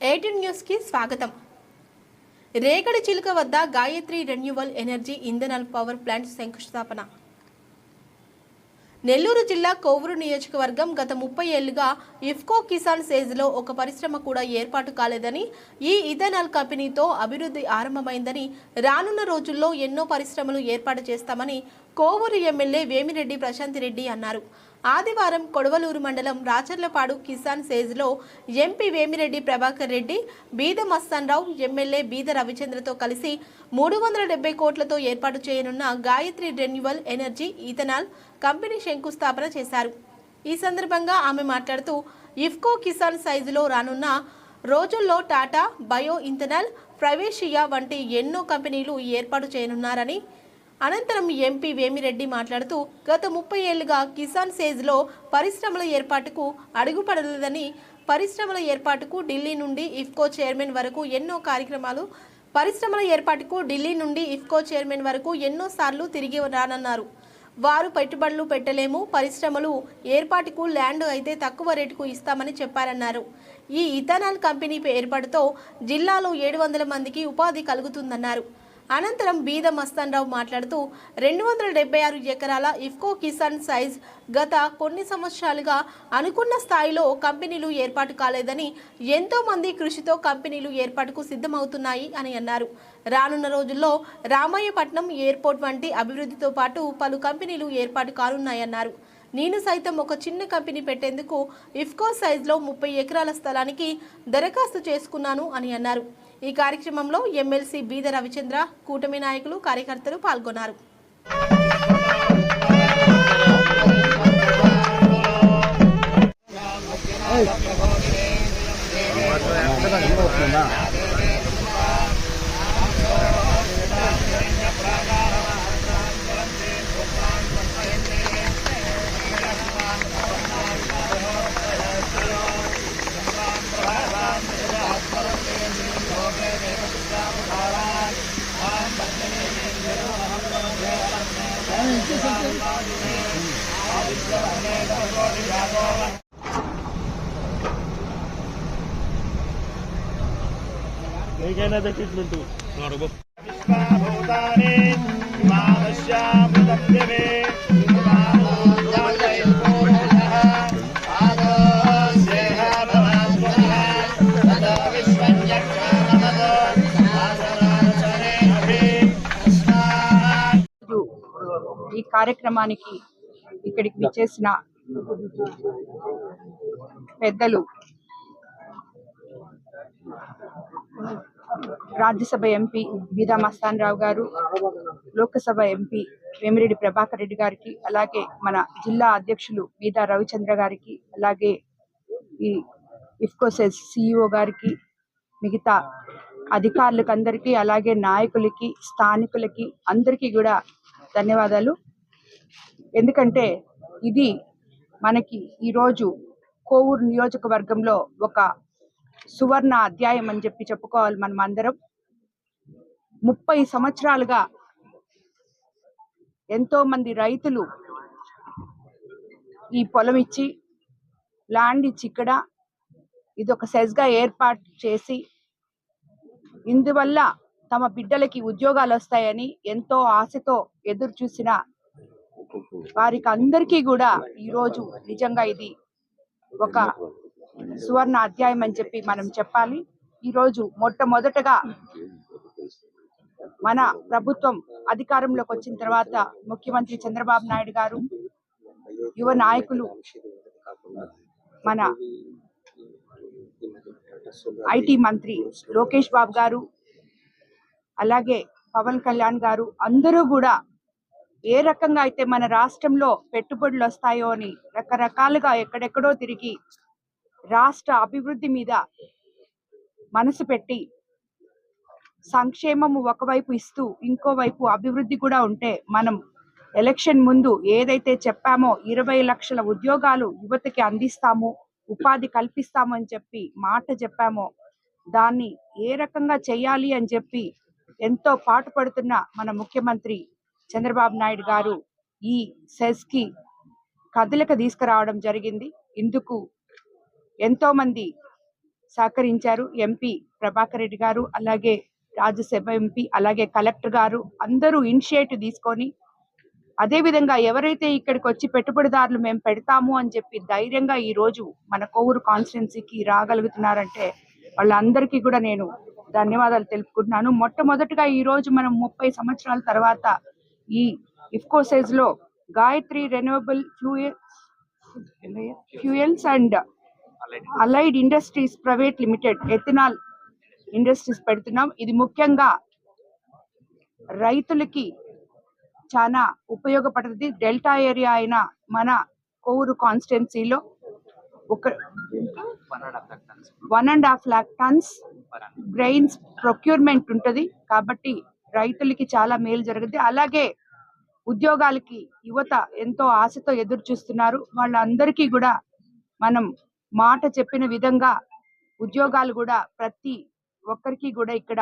18 news కి స్వాగతం. రేగడి చిలుక వద్ద గాయత్రి రెన్యూవల్ ఎనర్జీ ఇంధనాల పవర్ ప్లాంట్ శంకుస్థాపన. నెల్లూరు జిల్లా కోవూరు నియోజకవర్గం గత 30 ఏళ్లుగా ఇఫ్కో కిసాన్ సేజ్లో ఒక పరిశ్రమ కూడా ఏర్పాటు కాలేదని, ఈ ఇథనాల్ కంపెనీతో అభివృద్ధి ఆరంభమైందని, రానున్న రోజుల్లో ఎన్నో పరిశ్రమలు ఏర్పాటు చేస్తామని కోవూరు ఎమ్మెల్యే వేమిరెడ్డి ప్రశాంతిరెడ్డి అన్నారు. ఆదివారం కొడవలూరు మండలం రాచర్లపాడు కిసాన్ సేజ్లో ఎంపీ వేమిరెడ్డి ప్రభాకర్ రెడ్డి, బీద మస్తాన్రావు, ఎమ్మెల్యే బీద రవిచంద్రతో కలిసి 370 కోట్లతో ఏర్పాటు చేయనున్న Gayatri renewal energy ethanol company శంకుస్థాపన చేశారు. ఈ సందర్భంగా ఆమె మాట్లాడుతూ, ఇఫ్కో కిసాన్ సైజులో రానున్న రోజుల్లో టాటా, బయో ఇథనాల్, ప్రవేశియా వంటి ఎన్నో కంపెనీలు ఏర్పాటు చేయనున్నారని, అనంతరం ఎంపీ వేమిరెడ్డి మాట్లాడుతూ, గత 30 ఏళ్లుగా కిసాన్ సేజ్లో పరిశ్రమల ఏర్పాటుకు అడుగుపడలేదని, పరిశ్రమల ఏర్పాటుకు ఢిల్లీ నుండి ఇఫ్కో చైర్మన్ వరకు ఎన్నోసార్లు తిరిగి రానన్నారు. వారు పెట్టుబడులు పెట్టలేము, పరిశ్రమలు ఏర్పాటుకు ల్యాండ్ అయితే తక్కువ రేటుకు ఇస్తామని చెప్పారన్నారు. ఈ ఇథనాల్ కంపెనీ ఏర్పాటుతో జిల్లాలో 700 మందికి ఉపాధి కలుగుతుందన్నారు. అనంతరం బీద మస్తాన్రావు మాట్లాడుతూ, 276 ఎకరాల ఇఫ్కో కిసాన్ సైజ్ గత కొన్ని సంవత్సరాలుగా అనుకున్న స్థాయిలో కంపెనీలు ఏర్పాటు కాలేదని, ఎంతో మంది కృషితో కంపెనీలు ఏర్పాటుకు సిద్ధమవుతున్నాయి అని అన్నారు. రానున్న రోజుల్లో రామాయపట్నం ఎయిర్పోర్ట్ వంటి అభివృద్ధితో పాటు పలు కంపెనీలు ఏర్పాటు కానున్నాయన్నారు. నేను సైతం ఒక చిన్న కంపెనీ పెట్టేందుకు ఇఫ్కో సైజ్లో 30 ఎకరాల స్థలానికి దరఖాస్తు చేసుకున్నాను అని అన్నారు. ఈ కార్యక్రమంలో ఎమ్మెల్సీ బీద రవిచంద్ర, కూటమి నాయకులు, కార్యకర్తలు పాల్గొన్నారు. ట్రీట్మెంట్ ఈ కార్యక్రమానికి ఇక్కడికి విచ్చేసిన పెద్దలు, రాజ్యసభ ఎంపీ బీదా మస్తాన్రావు గారు, లోకసభ ఎంపీ వేమిరెడ్డి ప్రభాకర్ రెడ్డి గారికి, అలాగే మన జిల్లా అధ్యక్షులు బీదా రవిచంద్ర గారికి, అలాగే ఈ ఇఫ్కోసెస్ సిఇఓ గారికి, మిగతా అధికారులకు అందరికీ, అలాగే నాయకులకి, స్థానికులకి అందరికీ కూడా ధన్యవాదాలు. ఎందుకంటే ఇది మనకి ఈరోజు కోవూరు నియోజకవర్గంలో ఒక సువర్ణ అధ్యాయం అని చెప్పుకోవాలి. మనం అందరం 30 సంవత్సరాలుగా ఎంతో మంది రైతులు ఈ పొలం ఇచ్చి, ల్యాండ్ ఇచ్చి ఇక్కడ ఇది ఒక సెజ్గా ఏర్పాటు చేసి, ఇందువల్ల తమ బిడ్డలకి ఉద్యోగాలు వస్తాయని ఎంతో ఆశతో ఎదురు చూసిన వారికి అందరికీ కూడా ఈరోజు నిజంగా ఇది ఒక సువర్ణ అధ్యాయం అని చెప్పి మనం చెప్పాలి. ఈరోజు మొట్టమొదటగా మన ప్రభుత్వం అధికారంలోకి వచ్చిన తర్వాత ముఖ్యమంత్రి చంద్రబాబు నాయుడు గారు, యువ నాయకులు, మన ఐటీ మంత్రి లోకేష్ బాబు గారు, అలాగే పవన్ కళ్యాణ్ గారు అందరూ కూడా ఏ రకంగా అయితే మన రాష్ట్రంలో పెట్టుబడులు వస్తాయో అని రకరకాలుగా ఎక్కడెక్కడో తిరిగి రాష్ట్ర అభివృద్ధి మీద మనసు పెట్టి, సంక్షేమము ఒకవైపు ఇస్తూ ఇంకోవైపు అభివృద్ధి కూడా ఉంటే, మనం ఎలక్షన్ ముందు ఏదైతే చెప్పామో 20 లక్షల ఉద్యోగాలు యువతకి అందిస్తాము, ఉపాధి కల్పిస్తాము అని చెప్పి మాట చెప్పామో, దాన్ని ఏ రకంగా చేయాలి అని చెప్పి ఎంతో పాటుపడుతున్న మన ముఖ్యమంత్రి చంద్రబాబు నాయుడు గారు ఈ సెస్కి కదలిక తీసుకురావడం జరిగింది. ఇందుకు ఎంతో మంది సహకరించారు. ఎంపీ ప్రభాకర్ రెడ్డి గారు, అలాగే రాజ్యసభ ఎంపీ, అలాగే కలెక్టర్ గారు అందరూ ఇనిషియేటివ్ తీసుకొని, అదే విధంగా ఎవరైతే ఇక్కడికి వచ్చి పెట్టుబడిదారులు మేము పెడతాము అని చెప్పి ధైర్యంగా ఈ రోజు మన కోవూరు కాన్స్టిట్యున్సీకి రాగలుగుతున్నారంటే వాళ్ళందరికీ కూడా నేను ధన్యవాదాలు తెలుపుకుంటున్నాను. మొట్టమొదటిగా ఈ రోజు మనం 30 సంవత్సరాల తర్వాత ఈ ఇఫ్కో సైజ్ లో Gayatri renewable fuels and allied industries private limited ethanol industries పెడుతున్నాం. ఇది ముఖ్యంగా రైతులకి చాలా ఉపయోగపడుతుంది. డెల్టా ఏరియా అయిన మన కోవూరు కాన్స్టిట్యున్సీలో 1.5 lakh tons గ్రెయిన్స్ ప్రొక్యూర్మెంట్ ఉంటుంది. కాబట్టి రైతులకి చాలా మేలు జరుగుతుంది. అలాగే ఉద్యోగాలకి యువత ఎంతో ఆశతో ఎదురు చూస్తున్నారు. వాళ్ళందరికీ కూడా మనం మాట చెప్పిన విధంగా ఉద్యోగాలు కూడా ప్రతి ఒక్కరికి కూడా ఇక్కడ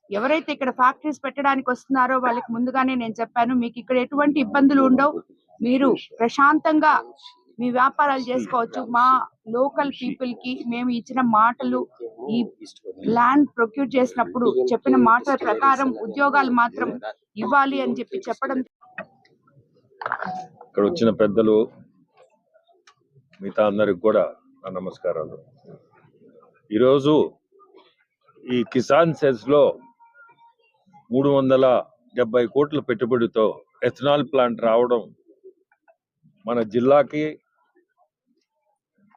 ఎవరైతే ఇక్కడ ఫ్యాక్టరీస్ పెట్టడానికి వస్తున్నారో వాళ్ళకి ముందుగానే నేను చెప్పాను, మీకు ఇక్కడ ఎటువంటి ఇబ్బందులు ఉండవు, మీరు ప్రశాంతంగా మీ వ్యాపారాలు చేసుకోవచ్చు. మా లోకల్ పీపుల్ కి మేము ఇచ్చిన మాటలు, ఈ ల్యాండ్ ప్రొక్యూర్ చేసినప్పుడు చెప్పిన మాటల ప్రకారం ఉద్యోగాలు మాత్రం ఇవ్వాలి అని చెప్పి చెప్పడం. ఇక్కడ వచ్చిన పెద్దలు మిగతా అందరికి కూడా నా నమస్కారాలు. ఈరోజు ఈ కిసాన్ సెజ్ లో 370 కోట్ల పెట్టుబడితో ఎథనాల్ ప్లాంట్ రావడం మన జిల్లాకి,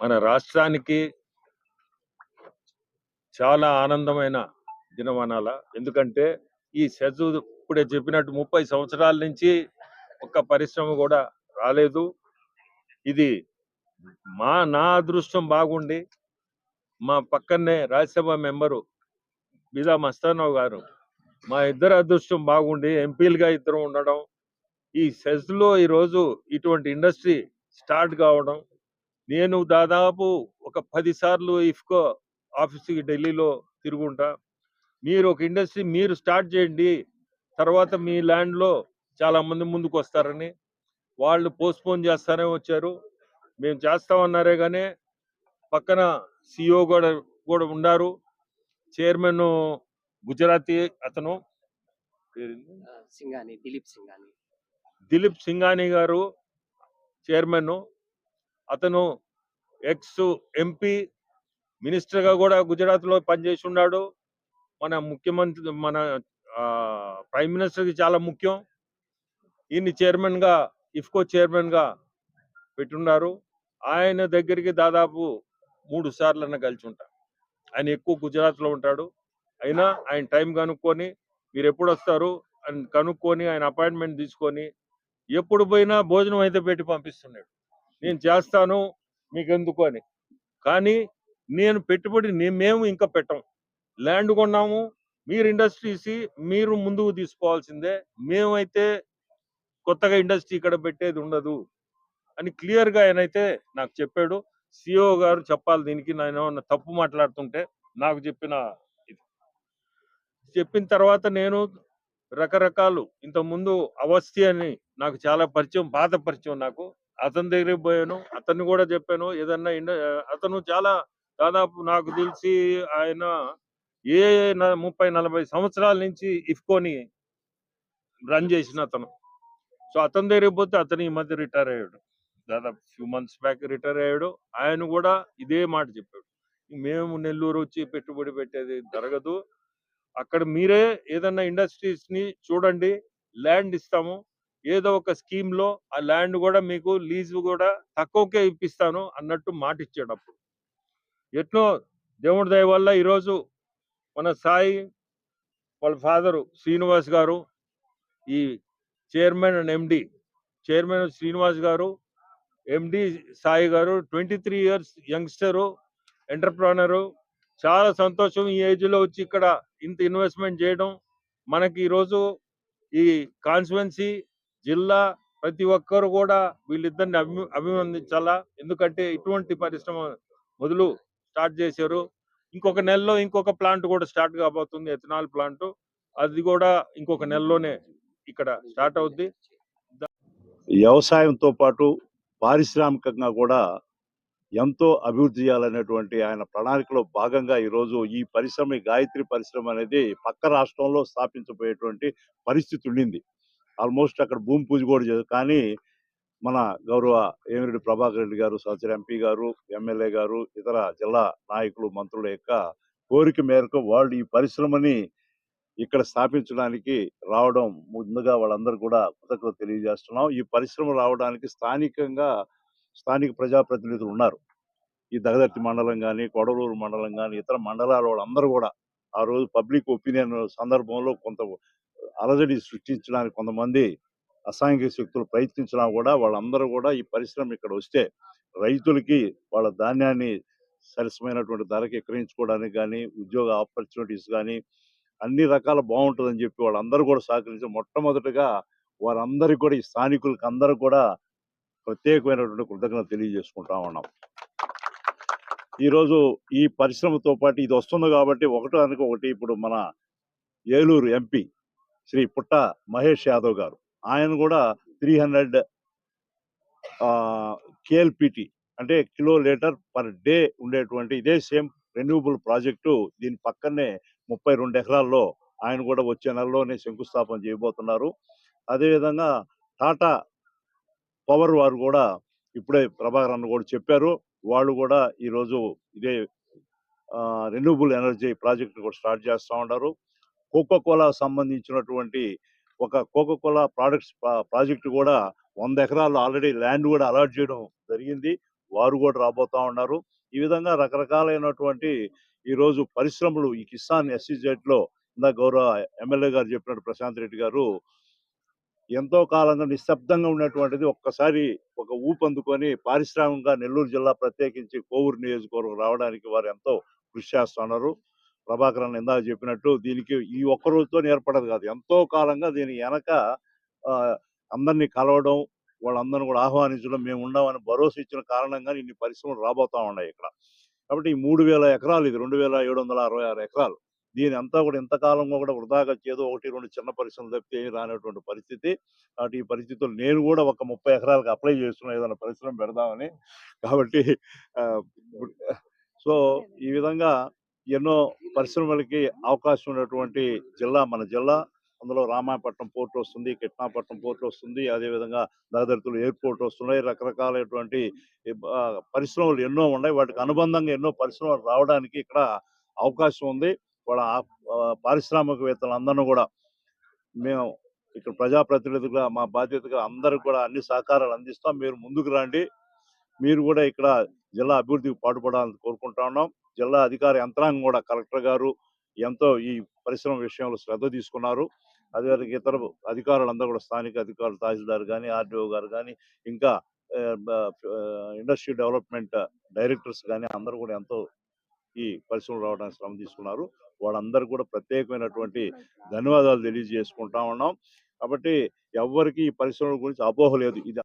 మన రాష్ట్రానికి చాలా ఆనందమైన దినమనాల. ఎందుకంటే ఈ సెజ్ ఇప్పుడే చెప్పినట్టు 30 సంవత్సరాల నుంచి ఒక్క పరిశ్రమ కూడా రాలేదు. ఇది నా అదృష్టం బాగుండి మా పక్కనే రాజ్యసభ మెంబరు బిదా మస్తానవ్ గారు, మా ఇద్దరు అదృష్టం బాగుండి ఎంపీలుగా ఇద్దరు ఉండడం, ఈ సెజ్ లో ఈరోజు ఇటువంటి ఇండస్ట్రీ స్టార్ట్ కావడం. నేను దాదాపు ఒక 10 సార్లు ఇఫ్కో ఆఫీస్కి ఢిల్లీలో తిరుగుంటా. మీరు ఒక ఇండస్ట్రీ మీరు స్టార్ట్ చేయండి, తర్వాత మీ ల్యాండ్లో చాలా మంది ముందుకు వస్తారని వాళ్ళు పోస్ట్పోన్ చేస్తానే వచ్చారు. మేము చేస్తామన్నారే కానీ పక్కన సిఇఓ కూడా ఉన్నారు. చైర్మన్ గుజరాతీ అతను దిలీప్ సింఘానీ గారు చైర్మన్. అతను ఎక్స్ ఎంపీ, మినిస్టర్ గా కూడా గుజరాత్ లో పనిచేసి ఉన్నాడు. మన ముఖ్యమంత్రి, మన ప్రైమ్ మినిస్టర్ కి చాలా ముఖ్యం. ఈయన్ని చైర్మన్ గా, ఇఫ్కో చైర్మన్ గా పెట్టున్నారు. ఆయన దగ్గరికి దాదాపు 3 సార్లు కలిసి ఉంటా. ఆయన ఎక్కువ గుజరాత్ లో ఉంటాడు. అయినా ఆయన టైం కనుక్కొని మీరు ఎప్పుడు వస్తారు అని కనుక్కొని ఆయన అపాయింట్మెంట్ తీసుకొని ఎప్పుడు పోయినా భోజనం అయితే పెట్టి పంపిస్తున్నాడు. నేను చేస్తాను మీకు ఎందుకు అని. కానీ నేను పెట్టుబడి మేము ఇంకా పెట్టం. ల్యాండ్ కొన్నాము, మీరు ఇండస్ట్రీస్ మీరు ముందుకు తీసుకోవాల్సిందే, మేమైతే కొత్తగా ఇండస్ట్రీ ఇక్కడ పెట్టేది ఉండదు అని క్లియర్ గా ఆయనైతే నాకు చెప్పాడు. సిఇఓ గారు చెప్పాలి దీనికి, నేను ఏమన్నా తప్పు మాట్లాడుతుంటే నాకు చెప్పిన తర్వాత నేను రకరకాలు ఇంతకుముందు అవస్థి అని నాకు చాలా పరిచయం, పాత పరిచయం నాకు. అతని దగ్గరికి పోయాను, అతన్ని కూడా చెప్పాను ఏదన్నా అతను చాలా దాదాపు నాకు తెలిసి ఆయన 30-40 సంవత్సరాల నుంచి ఇఫ్కోని రన్ చేసిన అతను. సో అతని దగ్గరికి పోతే అతను ఈ మధ్య రిటైర్ అయ్యాడు, దాదాపు ఫ్యూ మంత్స్ బ్యాక్ రిటైర్ అయ్యాడు. ఆయన కూడా ఇదే మాట చెప్పాడు, మేము నెల్లూరు వచ్చి పెట్టుబడి పెట్టేది జరగదు, అక్కడ మీరే ఏదన్నా ఇండస్ట్రీస్ ని చూడండి, ల్యాండ్ ఇస్తాము, ఏదో ఒక స్కీమ్ లో ఆ ల్యాండ్ కూడా మీకు లీజ్ కూడా తక్కువకే ఇప్పిస్తాను అన్నట్టు మాట ఇచ్చాడు. అప్పుడు ఎట్నో దేవుడి దయ వల్ల ఈరోజు మన సాయి వాళ్ళ ఫాదరు శ్రీనివాస్ గారు, ఈ chairman and MD, chairman Srinivas గారు, ఎండి సాయి గారు 23 years యంగ్స్టరు, ఎంటర్ప్రెనరు. చాలా సంతోషం ఈ ఏజ్ లో వచ్చి ఇక్కడ ఇంత ఇన్వెస్ట్మెంట్ చేయడం. మనకి ఈరోజు ఈ కాన్స్టిట్యుయెన్సీ, జిల్లా ప్రతి ఒక్కరు కూడా వీళ్ళిద్దరిని అభినందించాలా. ఎందుకంటే ఇటువంటి పరిశ్రమ మొదలు స్టార్ట్ చేశారు. ఇంకొక నెలలో ఇంకొక ప్లాంట్ కూడా స్టార్ట్ కాబోతుంది, ఎథనాల్ ప్లాంట్. అది కూడా ఇంకొక నెలలోనే ఇక్కడ స్టార్ట్ అవుద్ది. వ్యవసాయంతో పాటు పారిశ్రామికంగా కూడా ఎంతో అభివృద్ధి చేయాలనేటువంటి ఆయన ప్రణాళికలో భాగంగా ఈరోజు ఈ పరిశ్రమ, ఈ గాయత్రి పరిశ్రమ అనేది పక్క రాష్ట్రంలో స్థాపించబోయేటువంటి పరిస్థితి ఉండింది. ఆల్మోస్ట్ అక్కడ భూమి పూజ కూడా కానీ మన గౌరవ ఏమిరెడ్డి ప్రభాకర్ రెడ్డి గారు, సహచర ఎంపీ గారు, ఎమ్మెల్యే గారు, ఇతర జిల్లా నాయకులు, మంత్రుల యొక్క కోరిక మేరకు వాళ్ళు ఈ పరిశ్రమని ఇక్కడ స్థాపించడానికి రావడం ముందుగా వాళ్ళందరూ కూడా కృతజ్ఞత తెలియజేస్తున్నాం. ఈ పరిశ్రమ రావడానికి స్థానిక ప్రజాప్రతినిధులు ఉన్నారు. ఈ దగదర్తి మండలం కానీ, కొడలూరు మండలం కానీ, ఇతర మండలాల వాళ్ళందరూ కూడా ఆ రోజు పబ్లిక్ ఒపీనియన్ సందర్భంలో కొంత అలజడి సృష్టించడానికి కొంతమంది అసాంఘిక శక్తులు ప్రయత్నించినా కూడా వాళ్ళందరూ కూడా ఈ పరిశ్రమ ఇక్కడ వస్తే రైతులకి వాళ్ళ ధాన్యాన్ని సరసమైనటువంటి ధరకి విక్రయించుకోవడానికి కానీ, ఉద్యోగ ఆపర్చునిటీస్ కానీ అన్ని రకాల బాగుంటుందని చెప్పి వాళ్ళందరూ కూడా సహకరించి మొట్టమొదటిగా వారందరికీ కూడా ఈ స్థానికులకి అందరూ కూడా ప్రత్యేకమైనటువంటి కృతజ్ఞత తెలియజేసుకుంటా ఉన్నాం. ఈరోజు ఈ పరిశ్రమతో పాటు ఇది వస్తుంది కాబట్టి ఒకటి ఇప్పుడు మన ఏలూరు ఎంపీ శ్రీ పుట్ట మహేష్ యాదవ్ గారు ఆయన కూడా 300 కేఎల్పిటి అంటే కిలో లీటర్ పర్ డే ఉండేటువంటి ఇదే సేమ్ రెన్యూబుల్ ప్రాజెక్టు దీని పక్కనే 32 ఎకరాల్లో ఆయన కూడా వచ్చే నెలలోనే శంకుస్థాపన చేయబోతున్నారు. అదేవిధంగా టాటా పవర్ వారు కూడా ఇప్పుడే ప్రభాకర్ అన్న కూడా చెప్పారు, వాళ్ళు కూడా ఈరోజు ఇదే రెన్యూబుల్ ఎనర్జీ ప్రాజెక్ట్ కూడా స్టార్ట్ చేస్తూ ఉన్నారు. కోకోకోలా సంబంధించినటువంటి ఒక కోకోకోలా ప్రాడక్ట్స్ ప్రాజెక్టు కూడా 100 ఎకరాల్లో ఆల్రెడీ ల్యాండ్ కూడా అలాట్ చేయడం జరిగింది. వారు కూడా రాబోతా ఉన్నారు. ఈ విధంగా రకరకాలైనటువంటి ఈరోజు పరిశ్రమలు ఈ కిసాన్ SEZ లో ఇందా గౌరవ ఎమ్మెల్యే గారు చెప్పినట్టు ప్రశాంత్ రెడ్డి గారు ఎంతో కాలంగా నిశ్శబ్దంగా ఉన్నటువంటిది ఒక్కసారి ఒక ఊపందుకొని పారిశ్రామికంగా నెల్లూరు జిల్లా ప్రత్యేకించి కోవూరు నియోజకవర్గం రావడానికి వారు ఎంతో కృషి చేస్తున్నారు. ప్రభాకర్ అన్న ఇందాక చెప్పినట్టు దీనికి ఈ ఒక్క రోజుతో ఏర్పడదు కాదు, ఎంతో కాలంగా దీని వెనక అందరినీ కలవడం, వాళ్ళందరినీ కూడా ఆహ్వానించడం, మేము ఉండమని భరోసా ఇచ్చిన కారణంగా ఇన్ని పరిశ్రమలు రాబోతా ఉన్నాయి ఇక్కడ. కాబట్టి ఈ 3000 ఎకరాలు, ఇది 2766 ఎకరాలు, దీని అంతా కూడా ఇంతకాలంగా కూడా వృధాగా చేదో 1-2 చిన్న పరిశ్రమలు తప్పితే రానటువంటి పరిస్థితి. కాబట్టి ఈ పరిస్థితుల్లో నేను కూడా ఒక 30 ఎకరాలకు అప్లై చేస్తున్నా ఏదైనా పరిశ్రమ పెడదామని. కాబట్టి సో ఈ విధంగా ఎన్నో పరిశ్రమలకి అవకాశం ఉన్నటువంటి జిల్లా మన జిల్లా. అందులో రామాయపట్నం పోర్ట్ వస్తుంది, కిట్నాపట్నం పోర్ట్ వస్తుంది, అదేవిధంగా దాదర్తులు ఎయిర్పోర్ట్ వస్తున్నాయి. రకరకాలైనటువంటి పరిశ్రమలు ఎన్నో ఉన్నాయి. వాటికి అనుబంధంగా ఎన్నో పరిశ్రమలు రావడానికి ఇక్కడ అవకాశం ఉంది. వాళ్ళ పారిశ్రామికవేత్తలందరినీ కూడా మేము ఇక్కడ ప్రజాప్రతినిధులుగా మా బాధ్యతగా అందరికి కూడా అన్ని సహకారాలు అందిస్తాం. మీరు ముందుకు రండి, మీరు కూడా ఇక్కడ జిల్లా అభివృద్ధికి పాటుపడాలని కోరుకుంటా ఉన్నాం. జిల్లా అధికార యంత్రాంగం కూడా కలెక్టర్ గారు ఎంతో ఈ పరిశ్రమ విషయంలో శ్రద్ధ తీసుకున్నారు. అదేవిధంగా ఇతర అధికారులందరూ కూడా స్థానిక అధికారులు, తహసీల్దార్ కానీ, ఆర్డీఓ గారు కానీ, ఇంకా ఇండస్ట్రీ డెవలప్మెంట్ డైరెక్టర్స్ కానీ అందరూ కూడా ఎంతో ఈ పరిశ్రమలు రావడానికి శ్రమ తీసుకున్నారు. వాళ్ళందరూ కూడా ప్రత్యేకమైనటువంటి ధన్యవాదాలు తెలియజేసుకుంటా ఉన్నాం. కాబట్టి ఎవరికి ఈ పరిశ్రమల గురించి అపోహ లేదు. ఇది